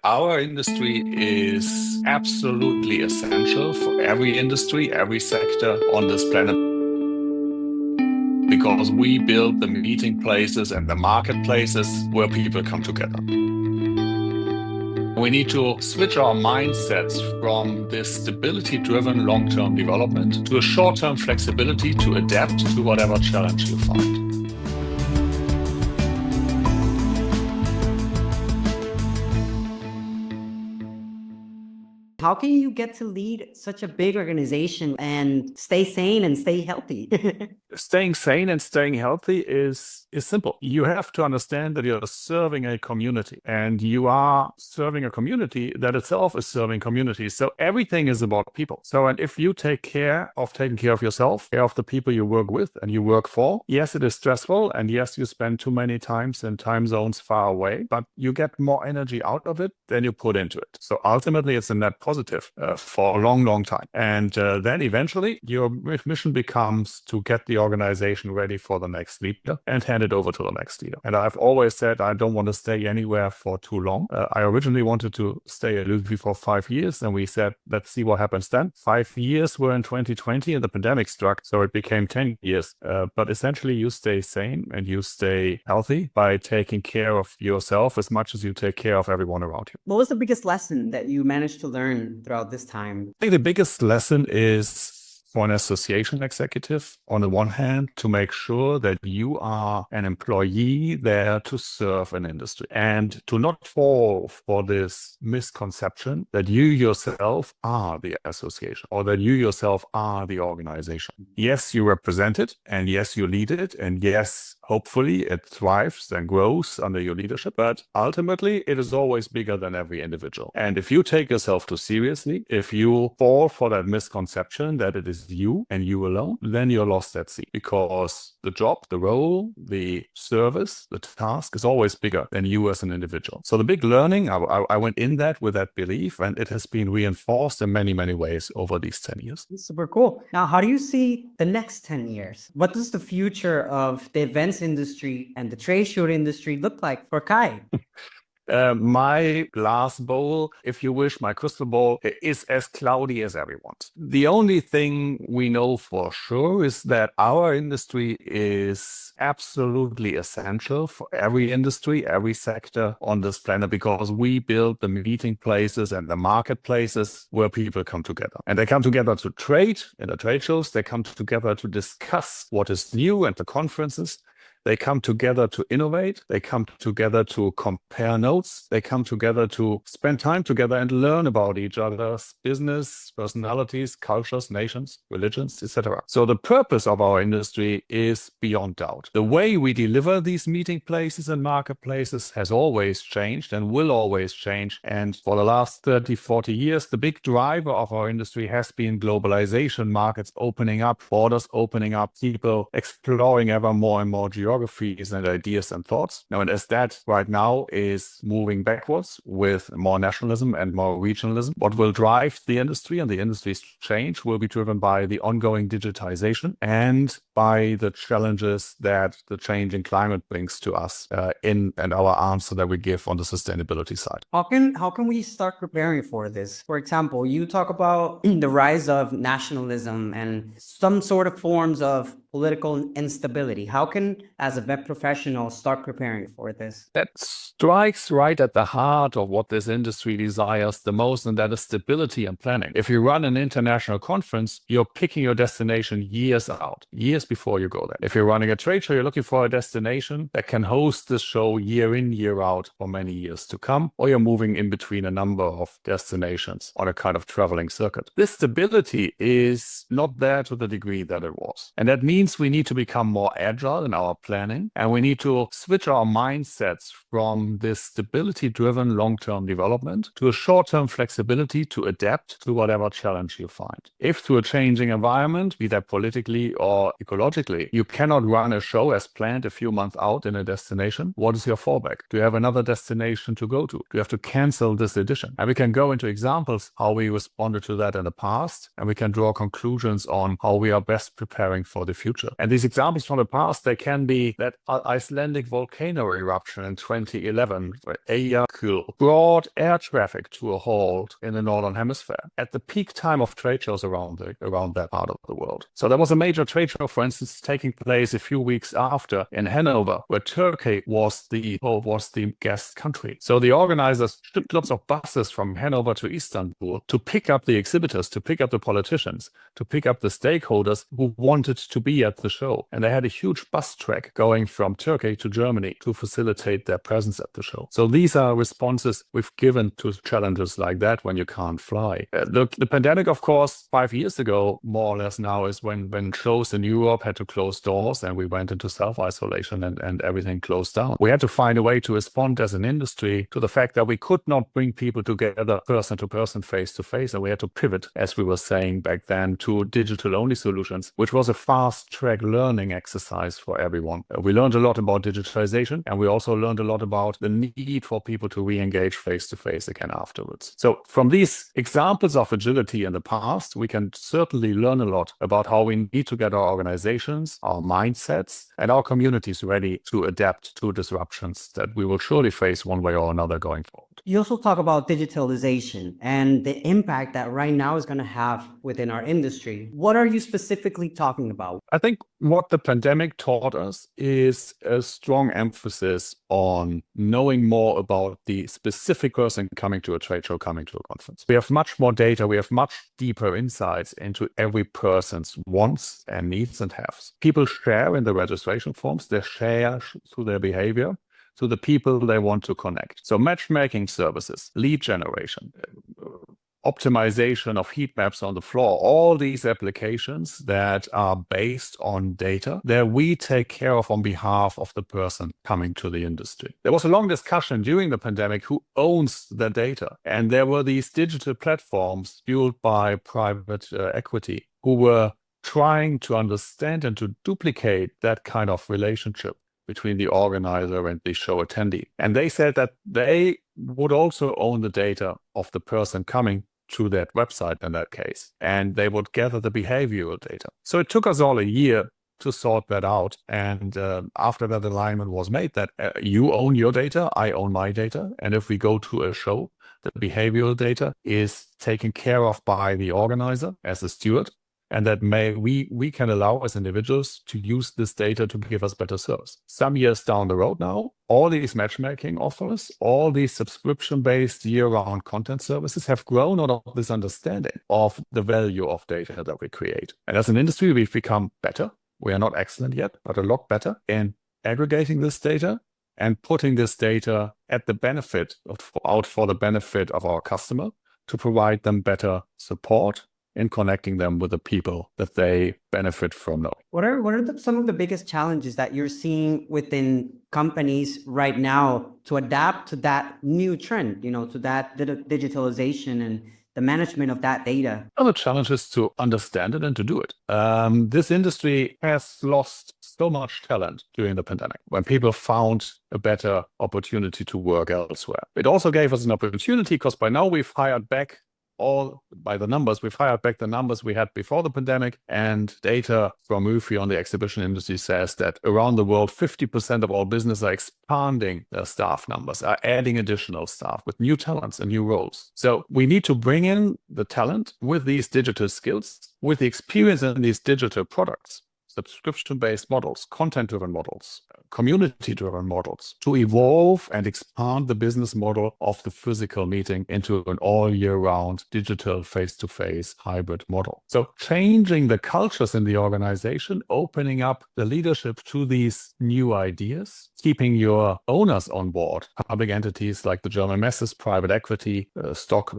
Our industry is absolutely essential for every industry, every sector on this planet, because we build the meeting places and the marketplaces where people come together. We need to switch our mindsets from this stability-driven long-term development to a short-term flexibility to adapt to whatever challenge you find. How can you get to lead such a big organization and stay sane and stay healthy? Staying sane and staying healthy is simple. You have to understand that you're serving a community, and you are serving a community that itself is serving communities. So everything is about people. And if you take care of taking care of yourself, care of the people you work with and you work for, yes, it is stressful, and yes, you spend too many times in time zones far away, but you get more energy out of it than you put into it. So ultimately, it's a net positive for a long, long time. And then eventually, your mission becomes to get the organization ready for the next leader and hand it over to the next leader. And I've always said I don't want to stay anywhere for too long. I originally wanted to stay at UFI for 5 years, and we said, let's see what happens then. 5 years were in 2020 and the pandemic struck, so it became 10 years. But essentially, you stay sane and you stay healthy by taking care of yourself as much as you take care of everyone around you. What was the biggest lesson that you managed to learn throughout this time? I think the biggest lesson is for an association executive, on the one hand, to make sure that you are an employee there to serve an industry, and to not fall for this misconception that you yourself are the association or that you yourself are the organization. Yes, you represent it, and yes, you lead it, and yes, hopefully it thrives and grows under your leadership, but ultimately it is always bigger than every individual. And if you take yourself too seriously, if you fall for that misconception that it is you and you alone, then you're lost at sea, because the job, the role, the service, the task is always bigger than you as an individual. So the big learning, I went in that with that belief, and it has been reinforced in many, many ways over these 10 years. Super cool. Now, how do you see the next 10 years? What does the future of the events industry and the trade show industry look like for Kai? My glass bowl, if you wish, my crystal ball, is as cloudy as everyone's. The only thing we know for sure is that our industry is absolutely essential for every industry, every sector on this planet, because we build the meeting places and the marketplaces where people come together. And they come together to trade in the trade shows. They come together to discuss what is new at the conferences. They come together to innovate. They come together to compare notes. They come together to spend time together and learn about each other's business, personalities, cultures, nations, religions, etc. So the purpose of our industry is beyond doubt. The way we deliver these meeting places and marketplaces has always changed and will always change. And for the last 30, 40 years, the big driver of our industry has been globalization, markets opening up, borders opening up, people exploring ever more and more geographies and ideas and thoughts. Now, and as that right now is moving backwards with more nationalism and more regionalism, what will drive the industry and the industry's change will be driven by the ongoing digitization and by the challenges that the changing climate brings to us and our answer that we give on the sustainability side. How can we start preparing for this? For example, you talk about the rise of nationalism and some sort of forms of political instability. How can, as a web professional, start preparing for this? That strikes right at the heart of what this industry desires the most, and that is stability and planning. If you run an international conference, you're picking your destination years out, years before you go there. If you're running a trade show, you're looking for a destination that can host the show year in, year out for many years to come, or you're moving in between a number of destinations on a kind of traveling circuit. This stability is not there to the degree that it was. And that means we need to become more agile in our planning, and we need to switch our mindsets from this stability-driven long-term development to a short-term flexibility to adapt to whatever challenge you find. If through a changing environment, be that politically or ecologically, you cannot run a show as planned a few months out in a destination, what is your fallback? Do you have another destination to go to? Do you have to cancel this edition? And we can go into examples how we responded to that in the past, and we can draw conclusions on how we are best preparing for the future. future. And these examples from the past, they can be that Icelandic volcano eruption in 2011, where Eyjafjallajökull brought air traffic to a halt in the Northern Hemisphere at the peak time of trade shows around that part of the world. So there was a major trade show, for instance, taking place a few weeks after in Hanover, where Turkey was the guest country. So the organizers shipped lots of buses from Hanover to Istanbul to pick up the exhibitors, to pick up the politicians, to pick up the stakeholders who wanted to be at the show. And they had a huge bus track going from Turkey to Germany to facilitate their presence at the show. So these are responses we've given to challenges like that when you can't fly. The pandemic, of course, 5 years ago, more or less now, is when shows in Europe had to close doors and we went into self-isolation and everything closed down. We had to find a way to respond as an industry to the fact that we could not bring people together person to person, face to face, and we had to pivot, as we were saying back then, to digital-only solutions, which was a fast-track learning exercise for everyone. We learned a lot about digitalization, and we also learned a lot about the need for people to re-engage face-to-face again afterwards. So from these examples of agility in the past, we can certainly learn a lot about how we need to get our organizations, our mindsets, and our communities ready to adapt to disruptions that we will surely face one way or another going forward. You also talk about digitalization and the impact that right now is going to have within our industry. What are you specifically talking about? I think what the pandemic taught us is a strong emphasis on knowing more about the specific person coming to a trade show, coming to a conference. We have much more data. We have much deeper insights into every person's wants and needs and haves. People share in the registration forms. They share through their behavior to the people they want to connect. So matchmaking services, lead generation, optimization of heat maps on the floor, all these applications that are based on data that we take care of on behalf of the person coming to the industry. There was a long discussion during the pandemic who owns the data. And there were these digital platforms fueled by private equity who were trying to understand and to duplicate that kind of relationship between the organizer and the show attendee. And they said that they would also own the data of the person coming to that website in that case, and they would gather the behavioral data. So it took us all a year to sort that out. And after that alignment was made that you own your data, I own my data. And if we go to a show, the behavioral data is taken care of by the organizer as a steward. And that we can allow as individuals to use this data to give us better service. Some years down the road now, all these matchmaking offers, all these subscription-based year-round content services have grown out of this understanding of the value of data that we create. And as an industry, we've become better. We are not excellent yet, but a lot better in aggregating this data and putting this data at the benefit out for the benefit of our customer to provide them better support in connecting them with the people that they benefit from knowing. What are some of the biggest challenges that you're seeing within companies right now to adapt to that new trend, to that digitalization and the management of that data? The challenge is to understand it and to do it. This industry has lost so much talent during the pandemic when people found a better opportunity to work elsewhere. It also gave us an opportunity because by now we've hired back we've hired back the numbers we had before the pandemic, and data from UFI on the exhibition industry says that around the world, 50% of all businesses are expanding their staff numbers, are adding additional staff with new talents and new roles. So we need to bring in the talent with these digital skills, with the experience in these digital products, subscription-based models, content-driven models, community-driven models, to evolve and expand the business model of the physical meeting into an all-year-round digital face-to-face hybrid model. So changing the cultures in the organization, opening up the leadership to these new ideas, keeping your owners on board, public entities like the German Messes, private equity, stock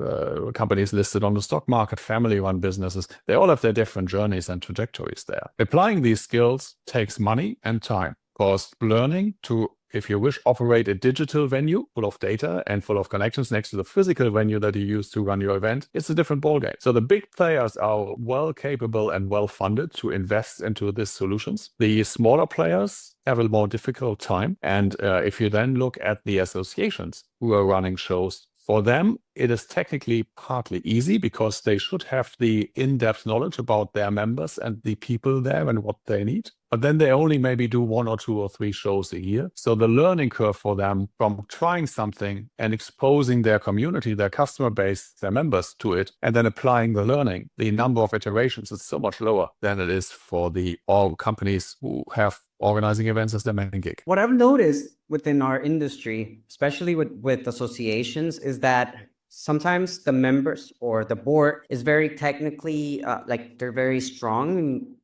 companies listed on the stock market, family-run businesses, they all have their different journeys and trajectories there. Applying these skills takes money and time, because learning to, if you wish, operate a digital venue full of data and full of connections next to the physical venue that you use to run your event, it's a different ballgame. So the big players are well capable and well funded to invest into these solutions. The smaller players have a more difficult time. And if you then look at the associations who are running shows, For them, it is technically partly easy because they should have the in-depth knowledge about their members and the people there and what they need. But then they only maybe do 1 or 2 or 3 shows a year. So the learning curve for them from trying something and exposing their community, their customer base, their members to it, and then applying the learning, the number of iterations is so much lower than it is for the all companies who have organizing events as their main gig. What I've noticed within our industry, especially with associations, is that sometimes the members or the board is very technically, like they're very strong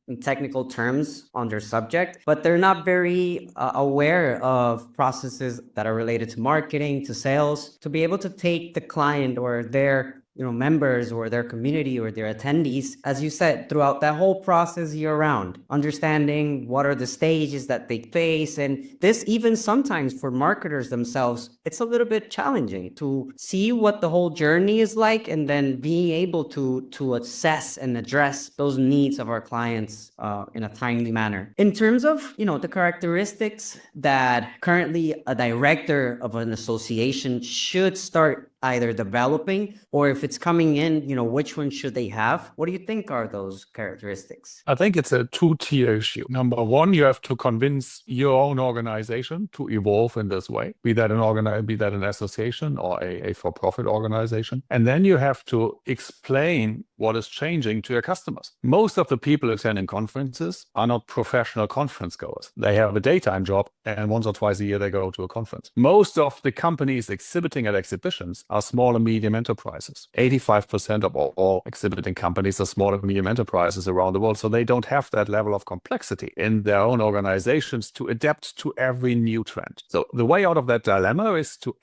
in technical terms on their subject, but they're not very aware of processes that are related to marketing, to sales, to be able to take the client or their members or their community or their attendees, as you said, throughout that whole process year round, understanding what are the stages that they face. And this even sometimes for marketers themselves, it's a little bit challenging to see what the whole journey is like and then being able to assess and address those needs of our clients in a timely manner. In terms of, the characteristics that currently a director of an association should start either developing, or if it's coming in, which one should they have? What do you think are those characteristics? I think it's a 2-tier issue. Number one, you have to convince your own organization to evolve in this way, be that an association or a for-profit organization. And then you have to explain what is changing to your customers. Most of the people attending conferences are not professional conference goers. They have a daytime job and once or twice a year they go to a conference. Most of the companies exhibiting at exhibitions are small and medium enterprises. 85% of all exhibiting companies are small and medium enterprises around the world. So they don't have that level of complexity in their own organizations to adapt to every new trend. So the way out of that dilemma is to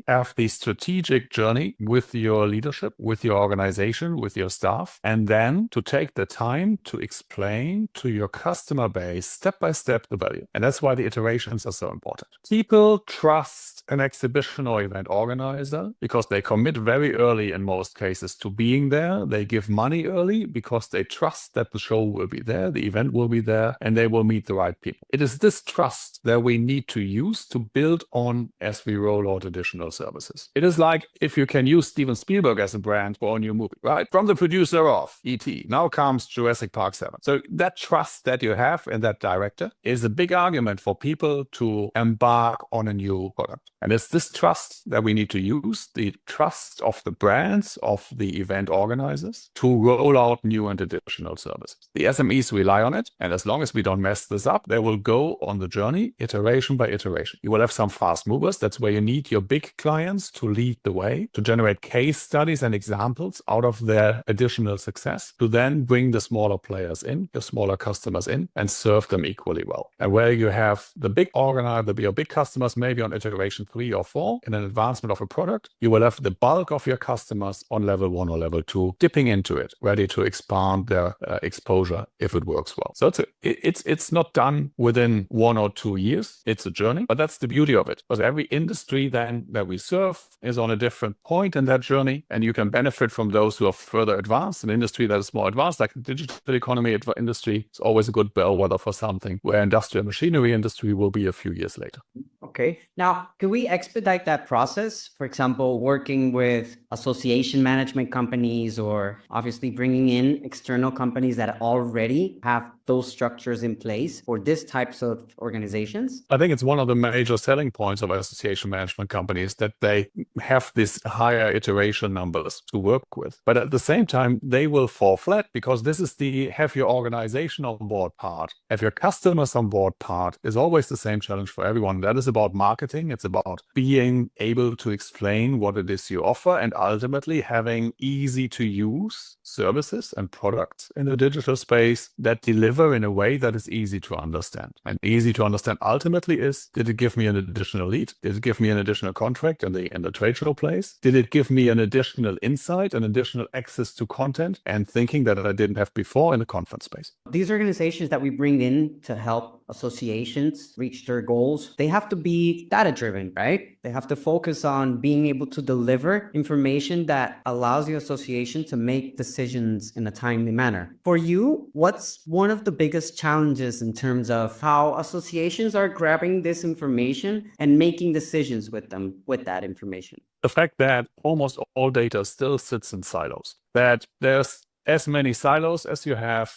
have the strategic journey with your leadership, with your organization, with your staff, and then to take the time to explain to your customer base step by step the value. And that's why the iterations are so important. People trust an exhibition or event organizer because they commit very early in most cases to being there. They give money early because they trust that the show will be there, the event will be there, and they will meet the right people. It is this trust that we need to use to build on as we roll out additional services. It is like if you can use Steven Spielberg as a brand for a new movie, right? From the producer of E.T., now comes Jurassic Park 7. So that trust that you have in that director is a big argument for people to embark on a new product. And it's this trust that we need to use, the trust of the brands, of the event organizers, to roll out new and additional services. The SMEs rely on it, and as long as we don't mess this up, they will go on the journey, iteration by iteration. You will have some fast movers. That's where you need your big clients to lead the way, to generate case studies and examples out of their additional success, to then bring the smaller players in, the smaller customers in, and serve them equally well. And where you have the big organizer, your big customers, maybe on iteration 3 or 4 in an advancement of a product, you will have the bulk of your customers on level 1 or level 2 dipping into it, ready to expand their exposure if it works well. So it's not done within 1 or 2 years. It's a journey, but that's the beauty of it, because every industry then that we serve is on a different point in that journey, and you can benefit from those who are further advanced. An industry that is more advanced, like the digital economy industry, is always a good bellwether for something where industrial machinery industry will be a few years later. Okay. Now, can we expedite that process? For example, working with association management companies, or obviously bringing in external companies that already have those structures in place for these types of organizations? I think it's one of the major selling points of association management companies that they have these higher iteration numbers to work with. But at the same time, they will fall flat because this is the have your organization on board part, have your customers on board part is always the same challenge for everyone. That is about marketing. It's about being able to explain what it is you offer and ultimately having easy to use services and products in the digital space that deliver in a way that is easy to understand. And easy to understand ultimately is, did it give me an additional lead? Did it give me an additional contract in the trade show place? Did it give me an additional insight, an additional access to content and thinking that I didn't have before in the conference space? These organizations that we bring in to help associations reach their goals, they have to be data-driven, right? They have to focus on being able to deliver information that allows the association to make decisions in a timely manner. For you, what's one of the biggest challenges in terms of how associations are grabbing this information and making decisions with them, with that information? The fact that almost all data still sits in silos, that there's as many silos as you have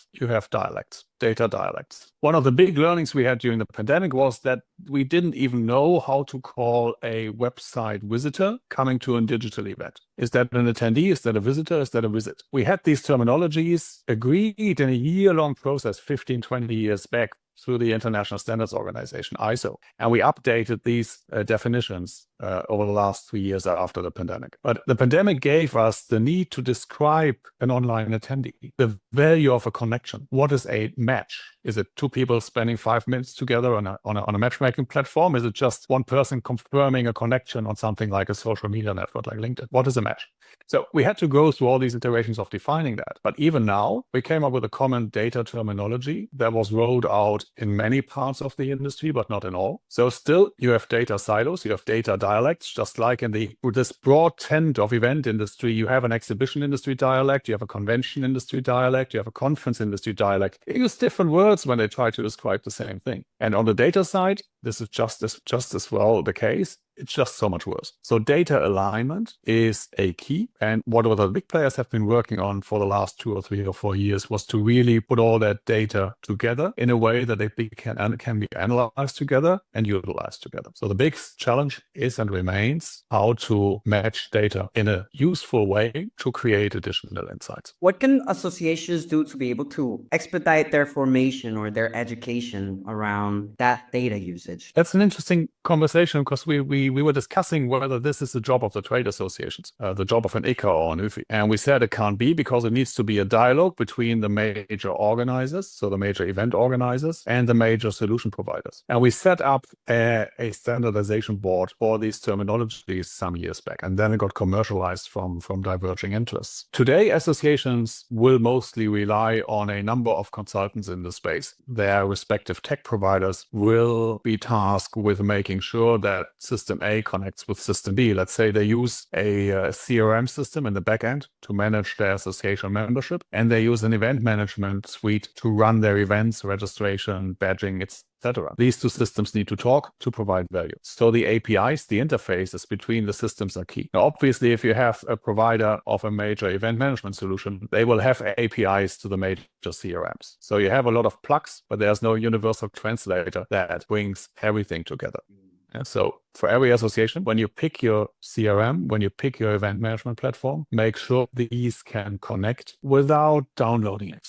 dialects, data dialects. One of the big learnings we had during the pandemic was that we didn't even know how to call a website visitor coming to a digital event. Is that an attendee? Is that a visitor? Is that a visit? We had these terminologies agreed in a year-long process 15, 20 years back through the International Standards Organization, ISO. And we updated these definitions over the last 3 years after the pandemic. But the pandemic gave us the need to describe an online attendee, the value of a connection. What is a match? Is it two people spending 5 minutes together on a matchmaking platform? Is it just one person confirming a connection on something like a social media network like LinkedIn? What is a match? So we had to go through all these iterations of defining that. But even now, we came up with a common data terminology that was rolled out in many parts of the industry, but not in all. So still, you have data silos, you have data dialects, just like in this broad tent of event industry, you have an exhibition industry dialect, you have a convention industry dialect, you have a conference industry dialect. They use different words when they try to describe the same thing. And on the data side, this is just as well the case. It's just so much worse. So data alignment is a key. And what the big players have been working on for the last 2 or 3 or 4 years was to really put all that data together in a way that it can be analyzed together and utilized together. So the big challenge is and remains how to match data in a useful way to create additional insights. What can associations do to be able to expedite their formation or their education around that data usage? That's an interesting conversation because we were discussing whether this is the job of the trade associations, the job of an ICA or an UFI. And we said it can't be because it needs to be a dialogue between the major organizers, so the major event organizers, and the major solution providers. And we set up a standardization board for these terminologies some years back. And then it got commercialized from diverging interests. Today, associations will mostly rely on a number of consultants in the space. Their respective tech providers will be tasked with making sure that system A connects with system B. Let's say they use a CRM system in the back end to manage their association membership, and they use an event management suite to run their events, registration, badging, etc. These two systems need to talk to provide value. So the APIs, the interfaces between the systems are key. Now, obviously, if you have a provider of a major event management solution, they will have APIs to the major CRMs. So you have a lot of plugs, but there's no universal translator that brings everything together. And so for every association, when you pick your CRM, when you pick your event management platform, make sure these can connect without downloading it.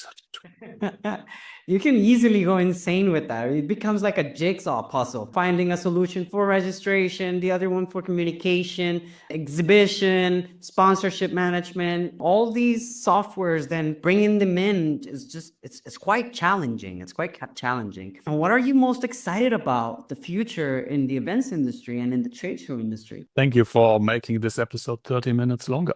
You can easily go insane with that. It becomes like a jigsaw puzzle, finding a solution for registration, the other one for communication, exhibition, sponsorship management. All these softwares, then bringing them in is just, it's quite challenging. It's quite challenging. And what are you most excited about the future in the events industry and in the trade show industry? Thank you for making this episode 30 minutes longer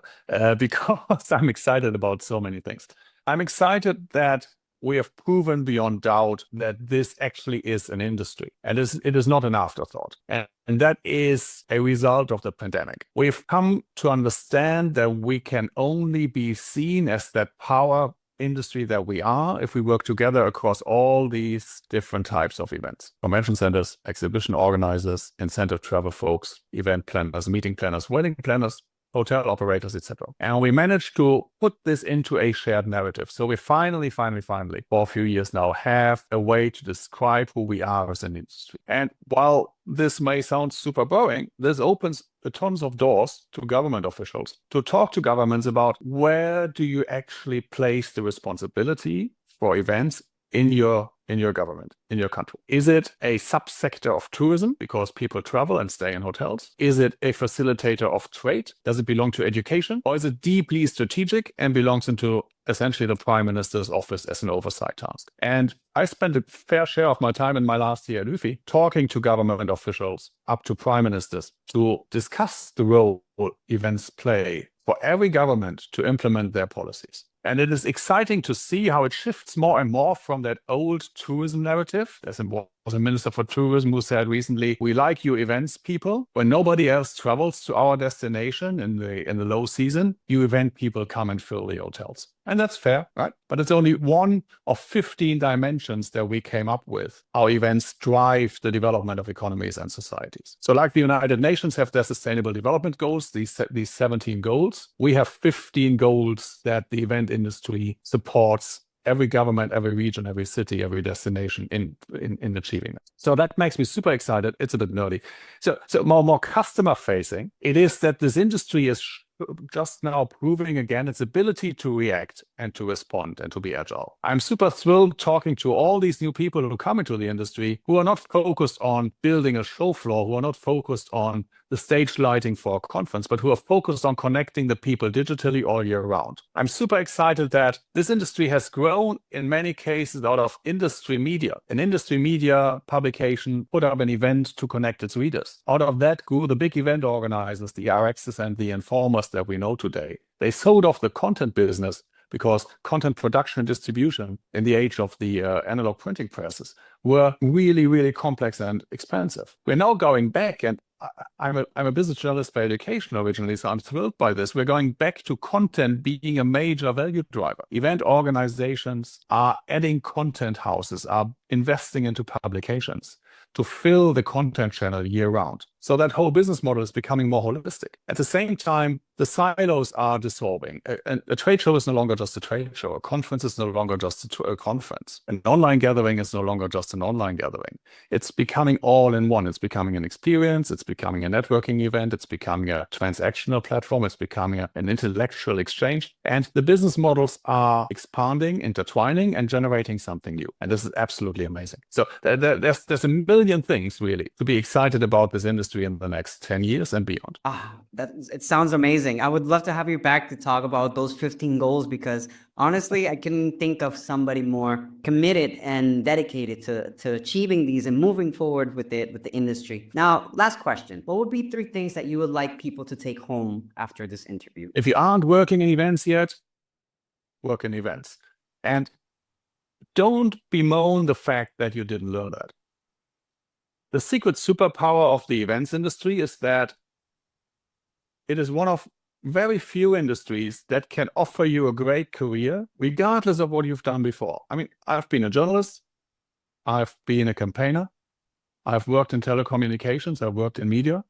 because I'm excited about so many things. I'm excited that we have proven beyond doubt that this actually is an industry and it is not an afterthought. And that is a result of the pandemic. We've come to understand that we can only be seen as that power industry that we are if we work together across all these different types of events. Convention centers, exhibition organizers, incentive travel folks, event planners, meeting planners, wedding planners, hotel operators, etc. And we managed to put this into a shared narrative. So we finally, for a few years now, have a way to describe who we are as an industry. And while this may sound super boring, this opens tons of doors to government officials to talk to governments about where do you actually place the responsibility for events in your government, in your country. Is it a subsector of tourism because people travel and stay in hotels? Is it a facilitator of trade? Does it belong to education? Or is it deeply strategic and belongs into essentially the Prime Minister's office as an oversight task? And I spent a fair share of my time in my last year at UFI talking to government officials up to prime ministers to discuss the role events play for every government to implement their policies. And it is exciting to see how it shifts more and more from that old tourism narrative. There's was a minister for tourism who said recently, we like you events people. When nobody else travels to our destination in the low season, you event people come and fill the hotels. And that's fair, right? But it's only one of 15 dimensions that we came up with, how events drive the development of economies and societies. So like the United Nations have their sustainable development goals, these 17 goals, we have 15 goals that the event industry supports every government, every region, every city, every destination in achieving it. So that makes me super excited. It's a bit nerdy. So more customer facing, it is that this industry is just now proving again its ability to react and to respond and to be agile. I'm super thrilled talking to all these new people who come into the industry who are not focused on building a show floor, who are not focused on the stage lighting for a conference, but who are focused on connecting the people digitally all year round. I'm super excited that this industry has grown in many cases out of industry media. An industry media publication put up an event to connect its readers. Out of that grew the big event organizers, the RXs and the informers that we know today. They sold off the content business because content production and distribution in the age of the analog printing presses were really, really complex and expensive. We're now going back, and I'm a business journalist by education originally, so I'm thrilled by this. We're going back to content being a major value driver. Event organizations are adding content houses, are investing into publications to fill the content channel year round. So that whole business model is becoming more holistic. At the same time, the silos are dissolving. A trade show is no longer just a trade show. A conference is no longer just a conference. An online gathering is no longer just an online gathering. It's becoming all in one. It's becoming an experience. It's becoming a networking event. It's becoming a transactional platform. It's becoming an intellectual exchange. And the business models are expanding, intertwining, and generating something new. And this is absolutely amazing. So there's a million things really to be excited about this industry in the next 10 years and beyond. It sounds amazing. I would love to have you back to talk about those 15 goals, because honestly, I couldn't think of somebody more committed and dedicated to achieving these and moving forward with the industry. Now, last question. What would be 3 things that you would like people to take home after this interview? If you aren't working in events yet, work in events. And don't bemoan the fact that you didn't learn that. The secret superpower of the events industry is that it is one of very few industries that can offer you a great career, regardless of what you've done before. I mean, I've been a journalist, I've been a campaigner, I've worked in telecommunications, I've worked in media,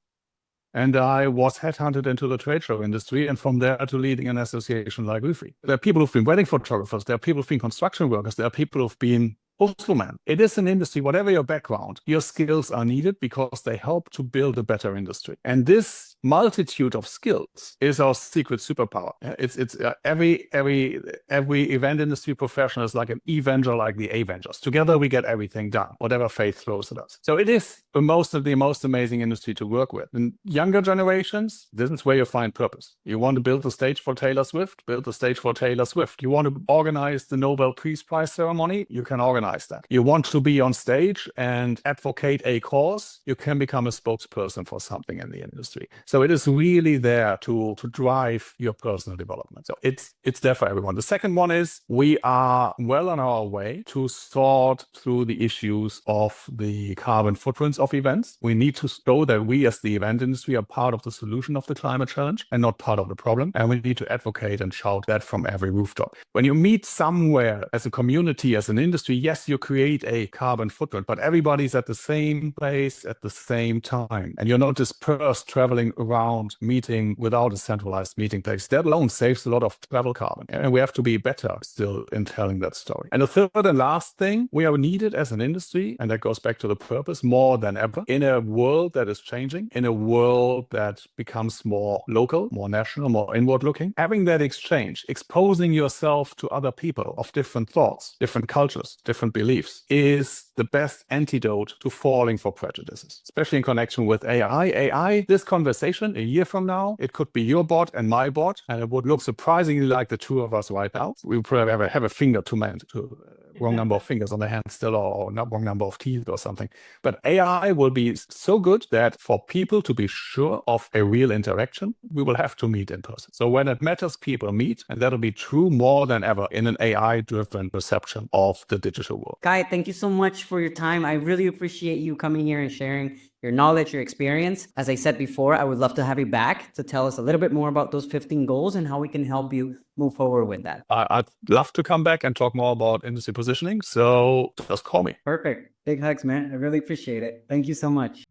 and I was headhunted into the trade show industry, and from there to leading an association like UFI. There are people who've been wedding photographers, there are people who've been construction workers, there are people who've been postman. It is an industry, whatever your background, your skills are needed because they help to build a better industry. And this multitude of skills is our secret superpower. It's every event industry professional is like an Avenger, like the Avengers. Together we get everything done, whatever fate throws at us. So it is the most amazing industry to work with. In younger generations, this is where you find purpose. You want to build the stage for Taylor Swift, build the stage for Taylor Swift. You want to organize the Nobel Peace Prize ceremony, you can organize that. You want to be on stage and advocate a cause, you can become a spokesperson for something in the industry. So it is really there to drive your personal development. So it's there for everyone. The second one is we are well on our way to sort through the issues of the carbon footprints of events. We need to show that we as the event industry are part of the solution of the climate challenge and not part of the problem. And we need to advocate and shout that from every rooftop. When you meet somewhere as a community, as an industry, yes, you create a carbon footprint, but everybody's at the same place at the same time. And you're not dispersed traveling around meeting without a centralized meeting place. That alone saves a lot of travel carbon. And we have to be better still in telling that story. And the third and last thing, we are needed as an industry, and that goes back to the purpose, more than ever, in a world that is changing, in a world that becomes more local, more national, more inward looking. Having that exchange, exposing yourself to other people of different thoughts, different cultures, different beliefs, is the best antidote to falling for prejudices, especially in connection with AI. This conversation a year from now, it could be your bot and my bot, and it would look surprisingly like the two of us right now. We probably have a finger to wrong number of fingers on the hand still, or not wrong number of teeth or something. But AI will be so good that for people to be sure of a real interaction, we will have to meet in person. So when it matters, people meet, and that'll be true more than ever in an AI-driven perception of the digital world. Kai, thank you so much for your time. I really appreciate you coming here and sharing your knowledge, your experience. As I said before, I would love to have you back to tell us a little bit more about those 15 goals and how we can help you move forward with that. I'd love to come back and talk more about industry positioning, so just call me. Perfect. Big hugs, man. I really appreciate it. Thank you so much.